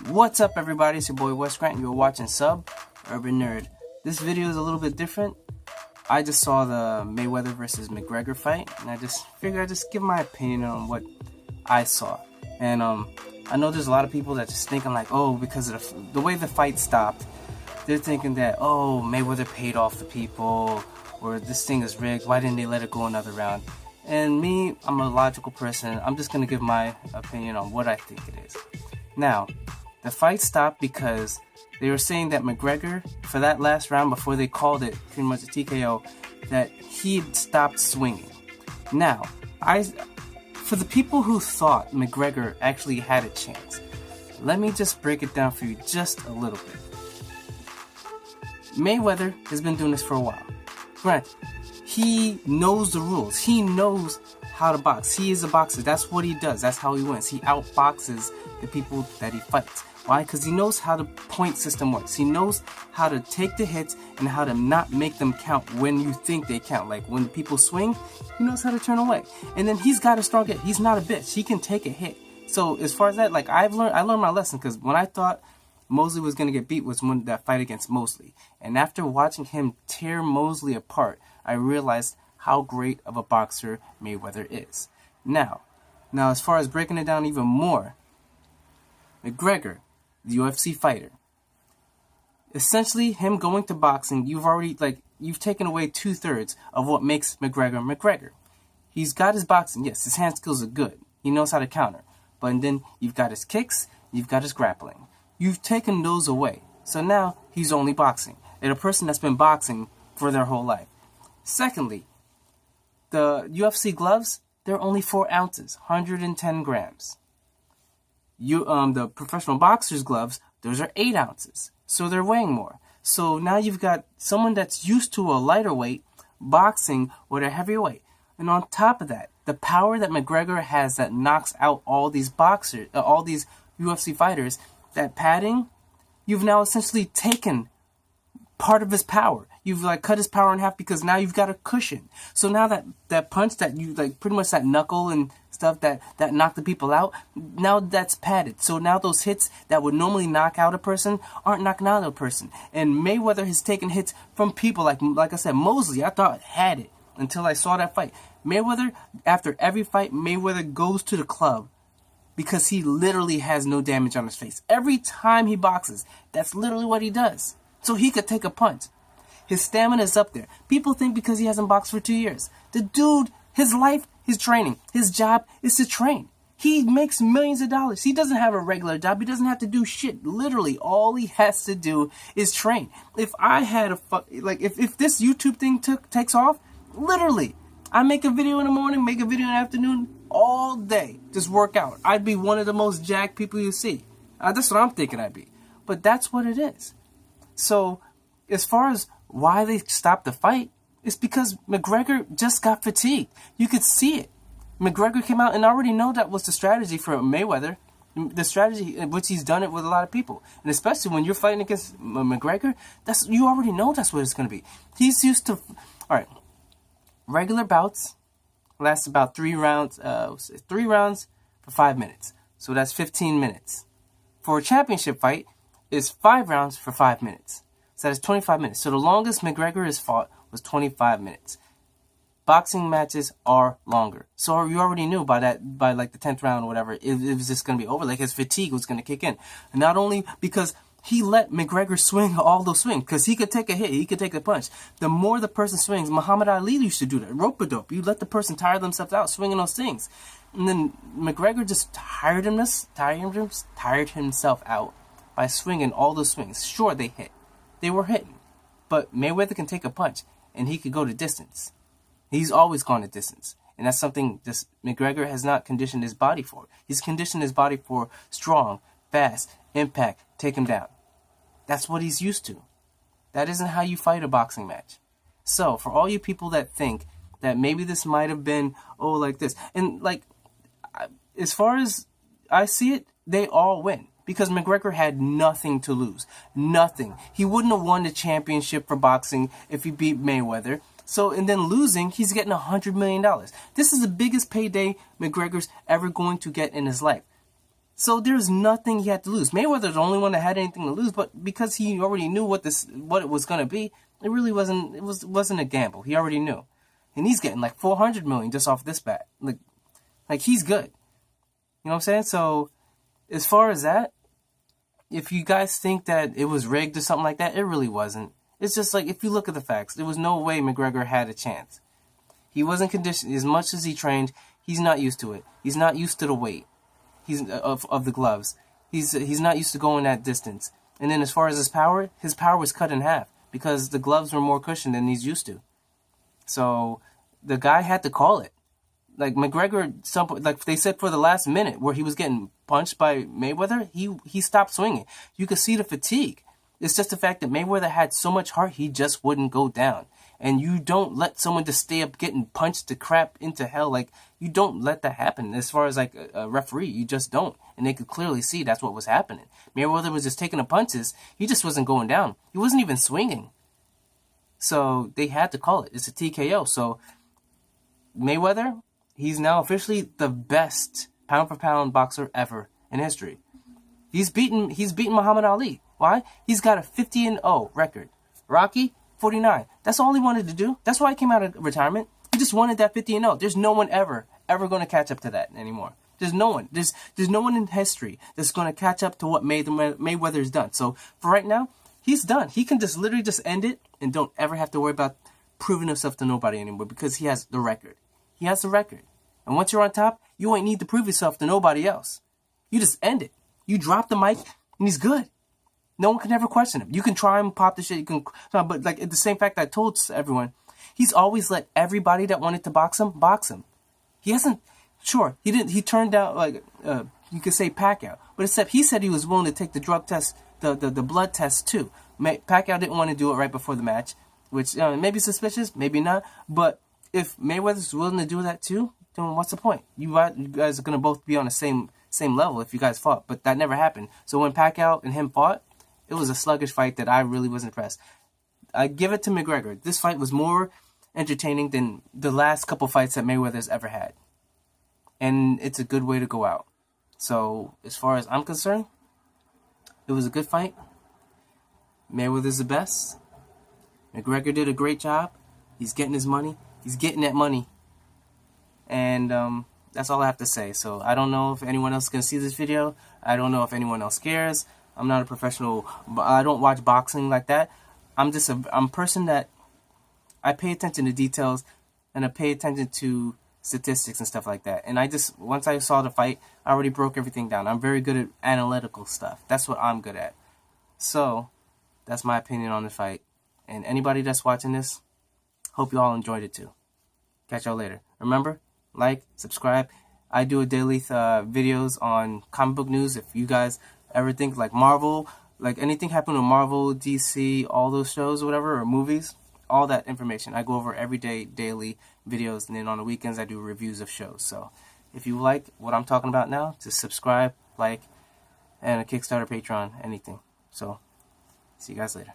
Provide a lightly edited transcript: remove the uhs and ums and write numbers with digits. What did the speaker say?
What's up, everybody? It's your boy Wes Grant. You're watching Sub Urban Nerd. This video is a little bit different. I just saw the Mayweather versus McGregor fight, and I just figured I'd just give my opinion on what I saw. And I know there's a lot of people that just thinking like, oh, because of the way the fight stopped, they're thinking that, oh, Mayweather paid off the people, or this thing is rigged. Why didn't they let it go another round? And me, I'm a logical person. I'm just gonna give my opinion on what I think it is. Now, the fight stopped because they were saying that McGregor, for that last round before they called it pretty much a TKO, that he stopped swinging. Now, for the people who thought McGregor actually had a chance, let me just break it down for you just a little bit. Mayweather has been doing this for a while. Granted, he knows the rules. He knows how to box. He is a boxer. That's what he does. That's how he wins. He outboxes the people that he fights. Why? Because he knows how the point system works. He knows how to take the hits and how to not make them count when you think they count. Like when people swing, he knows how to turn away. And then he's got a strong hit. He's not a bitch. He can take a hit. So as far as that, like I learned my lesson, because when I thought Mosley was going to get beat was when that fight against Mosley. And after watching him tear Mosley apart, I realized how great of a boxer Mayweather is. Now as far as breaking it down even more, McGregor, the UFC fighter, essentially him going to boxing, you've taken away 2/3 of what makes McGregor McGregor. He's got his boxing, yes, his hand skills are good. He knows how to counter. But then you've got his kicks, you've got his grappling. You've taken those away. So now he's only boxing. And a person that's been boxing for their whole life. Secondly, the UFC gloves, they're only 4 ounces, 110 grams. The professional boxer's gloves, those are 8 ounces. So they're weighing more. So now you've got someone that's used to a lighter weight boxing with a heavier weight. And on top of that, the power that McGregor has that knocks out all these boxers, all these UFC fighters, that padding, you've now essentially taken part of his power. You've cut his power in half because now you've got a cushion. So now that punch that you pretty much that knuckle and stuff that knocked the people out, now that's padded. So now those hits that would normally knock out a person aren't knocking out a person. And Mayweather has taken hits from people like I said, Mosley, I thought had it until I saw that fight. Mayweather, after every fight, Mayweather goes to the club because he literally has no damage on his face. Every time he boxes, that's literally what he does. So he could take a punch. His stamina is up there. People think because he hasn't boxed for 2 years. The dude, his life, his training, his job is to train. He makes millions of dollars. He doesn't have a regular job. He doesn't have to do shit. Literally, all he has to do is train. If I had if this YouTube thing takes off, literally, I make a video in the morning, make a video in the afternoon, all day, just work out. I'd be one of the most jacked people you see. That's what I'm thinking I'd be. But that's what it is. So, as far as why they stopped the fight, it's because McGregor just got fatigued. You could see it. McGregor came out, and I already know that was the strategy for Mayweather. The strategy, which he's done it with a lot of people. And especially when you're fighting against McGregor, you already know that's what it's going to be. He's used to... Alright, regular bouts last about 3 rounds. 3 rounds for 5 minutes. So that's 15 minutes. For a championship fight, it's 5 rounds for 5 minutes. So that's 25 minutes. So the longest McGregor has fought was 25 minutes. Boxing matches are longer. So you already knew by the 10th round or whatever, it was just going to be over. Like his fatigue was going to kick in. And not only because he let McGregor swing all those swings, because he could take a hit, he could take a punch. The more the person swings, Muhammad Ali used to do that. Rope-a-dope. You let the person tire themselves out swinging those things. And then McGregor just tired himself out by swinging all those swings. Sure, they hit. They were hitting. But Mayweather can take a punch, and he could go to distance. He's always gone to distance. And that's something just McGregor has not conditioned his body for. He's conditioned his body for strong, fast, impact, take him down. That's what he's used to. That isn't how you fight a boxing match. So, for all you people that think that maybe this might have been, like this. And, as far as I see it, they all win. Because McGregor had nothing to lose. Nothing. He wouldn't have won the championship for boxing if he beat Mayweather. So, and then losing, he's getting $100 million. This is the biggest payday McGregor's ever going to get in his life. So there's nothing he had to lose. Mayweather's the only one that had anything to lose, but because he already knew what it was gonna be, it really wasn't. It wasn't a gamble. He already knew, and he's getting like 400 million just off this bet. Like he's good. You know what I'm saying? So as far as that, if you guys think that it was rigged or something like that, it really wasn't. It's just like, if you look at the facts, there was no way McGregor had a chance. He wasn't conditioned. As much as he trained, he's not used to it. He's not used to the weight. He's of the gloves. He's not used to going that distance. And then as far as his power was cut in half because the gloves were more cushioned than he's used to. So the guy had to call it. Like McGregor, like they said, for the last minute where he was getting punched by Mayweather, he stopped swinging. You could see the fatigue. It's just the fact that Mayweather had so much heart, he just wouldn't go down. And you don't let someone just stay up getting punched to crap into hell. Like, you don't let that happen. As far as like a referee, you just don't. And they could clearly see that's what was happening. Mayweather was just taking the punches. He just wasn't going down. He wasn't even swinging. So they had to call it. It's a TKO. So Mayweather, he's now officially the best pound-for-pound boxer ever in history. He's beaten Muhammad Ali. Why? He's got a 50-0 record. Rocky, 49. That's all he wanted to do. That's why he came out of retirement. He just wanted that 50-0. There's no one ever going to catch up to that anymore. There's no one. There's no one in history that's going to catch up to what Mayweather's done. So for right now, he's done. He can just literally just end it and don't ever have to worry about proving himself to nobody anymore because he has the record. He has the record. And once you're on top, you ain't need to prove yourself to nobody else. You just end it. You drop the mic and he's good. No one can ever question him. You can try and pop the shit. You can, but like the same fact I told everyone, he's always let everybody that wanted to box him. He hasn't. Sure, he didn't. He turned out like you could say Pacquiao, but except he said he was willing to take the drug test, the blood test too. Pacquiao didn't want to do it right before the match, which maybe suspicious, maybe not. But if Mayweather's willing to do that too, then what's the point? You guys are gonna both be on the same level if you guys fought, but that never happened. So when Pacquiao and him fought, it was a sluggish fight that I really was impressed. I give it to McGregor. This fight was more entertaining than the last couple fights that Mayweather's ever had. And it's a good way to go out. So, as far as I'm concerned, it was a good fight. Mayweather's the best. McGregor did a great job. He's getting his money. He's getting that money. And that's all I have to say. So, I don't know if anyone else can see this video. I don't know if anyone else cares. I'm not a professional. I don't watch boxing like that. I'm a person that I pay attention to details and I pay attention to statistics and stuff like that. And once I saw the fight, I already broke everything down. I'm very good at analytical stuff. That's what I'm good at. So, that's my opinion on the fight. And anybody that's watching this, hope you all enjoyed it too. Catch y'all later. Remember, like, subscribe. I do a daily videos on comic book news. If you guys ever think like Marvel, like anything happened to Marvel, DC, all those shows or whatever, or movies, all that information I go over every day, daily videos, and then on the weekends I do reviews of shows. So if you like what I'm talking about now, just subscribe, like, and a Kickstarter, Patreon, anything. So see you guys later.